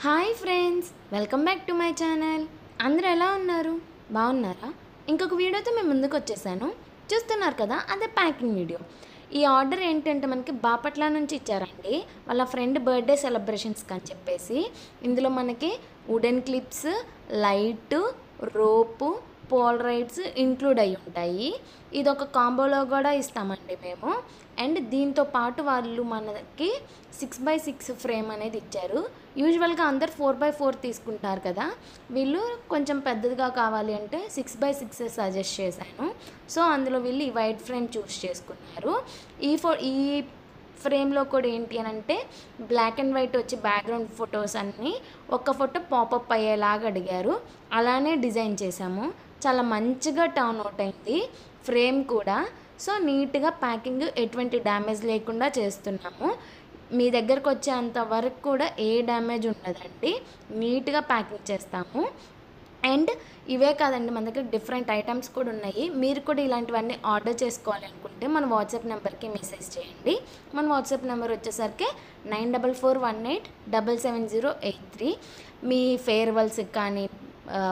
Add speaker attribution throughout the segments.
Speaker 1: Hi friends, welcome back to my channel. అందరూ ఎలా ఉన్నారు? బాగున్నారా? ఇంకొక వీడియోతో మేము ముందుకు వచ్చేసాను. చూస్తున్నారు కదా, అదే ప్యాకింగ్ వీడియో. ఈ ఆర్డర్ ఏంటంటే మనకి బాపట్ల నుంచి ఇచ్చారండి. వాళ్ళ ఫ్రెండ్ బర్త్డే సెలబ్రేషన్స్కి అని చెప్పేసి ఇందులో మనకి wooden clips, light, rope, polaroids include అయి ఉంటాయి. ఇది ఒక కాంబోలో కూడా ఇస్తామండి మేము. అండ్ దీంతో పాటు వాళ్ళు మనకి 6x6 ఫ్రేమ్ అనేది ఇచ్చారు. యూజువల్గా అందరు 4x4 తీసుకుంటారు కదా, వీళ్ళు కొంచెం పెద్దదిగా కావాలి అంటే 6x6 సజెస్ట్ చేశాను. సో అందులో వీళ్ళు ఈ వైట్ ఫ్రేమ్ చూస్ చేసుకున్నారు. ఈ ఫ్రేమ్లో కూడా ఏంటి అని అంటే బ్లాక్ అండ్ వైట్ వచ్చి బ్యాక్గ్రౌండ్ ఫొటోస్ అన్నీ ఒక ఫోటో పాపప్ అయ్యేలాగా అడిగారు. అలానే డిజైన్ చేశాము. చాలా మంచిగా టర్న్ అవుట్ అయింది ఫ్రేమ్ కూడా. సో నీట్గా ప్యాకింగ్ ఎటువంటి డ్యామేజ్ లేకుండా చేస్తున్నాము. మీ దగ్గరకు వచ్చేంత వరకు కూడా ఏ డ్యామేజ్ ఉండదండి. నీట్గా ప్యాకింగ్ చేస్తాము. అండ్ ఇవే కాదండి, మన దగ్గర డిఫరెంట్ ఐటమ్స్ కూడా ఉన్నాయి. మీరు కూడా ఇలాంటివన్నీ ఆర్డర్ చేసుకోవాలి అనుకుంటే మన వాట్సాప్ నెంబర్కి మెసేజ్ చేయండి. మన వాట్సాప్ నెంబర్ వచ్చేసరికి 9441877083. మీ ఫేర్వెల్స్కి కానీ,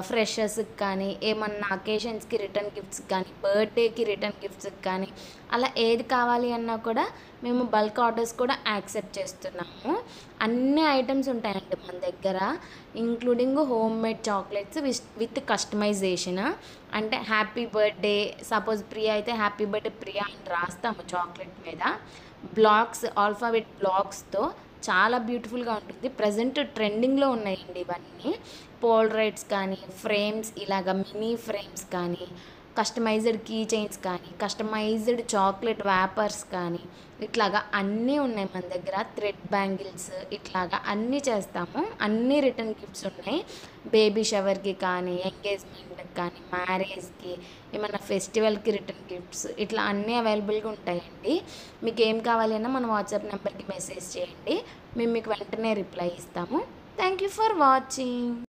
Speaker 1: ఫ్రెషర్స్కి కానీ, ఏమన్నా అకేషన్స్కి రిటర్న్ గిఫ్ట్స్కి కానీ, బర్త్డేకి రిటర్న్ గిఫ్ట్స్కి కానీ, అలా ఏది కావాలి అన్నా కూడా మేము బల్క్ ఆర్డర్స్ కూడా యాక్సెప్ట్ చేస్తున్నాము. అన్ని ఐటమ్స్ ఉంటాయండి మన దగ్గర, including home made chocolates with customization. అంటే హ్యాపీ బర్త్డే, సపోజ్ ప్రియా అయితే హ్యాపీ బర్త్డే ప్రియా అని రాస్తాము చాక్లెట్ మీద. బ్లాక్స్, ఆల్ఫాబెట్ బ్లాక్స్తో చాలా బ్యూటిఫుల్గా ఉంటుంది. ప్రజెంట్ ట్రెండింగ్లో ఉన్నాయండి ఇవన్నీ. పోలరైడ్స్ కానీ, ఫ్రేమ్స్, ఇలాగ మినీ ఫ్రేమ్స్ కానీ, కస్టమైజ్డ్ కీ చైన్స్ కానీ, కస్టమైజ్డ్ చాక్లెట్ వ్యాపర్స్ కానీ, ఇట్లాగా అన్నీ ఉన్నాయి మన దగ్గర. థ్రెడ్ బ్యాంగిల్స్, ఇట్లాగా అన్నీ చేస్తాము. అన్నీ రిటర్న్ గిఫ్ట్స్ ఉన్నాయి. బేబీ షవర్కి కానీ, ఎంగేజ్మెంట్కి కానీ, మ్యారేజ్కి, ఏమన్నా ఫెస్టివల్కి రిటర్న్ గిఫ్ట్స్, ఇట్లా అన్నీ అవైలబుల్గా ఉంటాయండి. మీకు ఏం కావాలి అన్నా మన వాట్సాప్ నెంబర్కి మెసేజ్ చేయండి. మేము మీకు వెంటనే రిప్లై ఇస్తాము. Thank you for watching.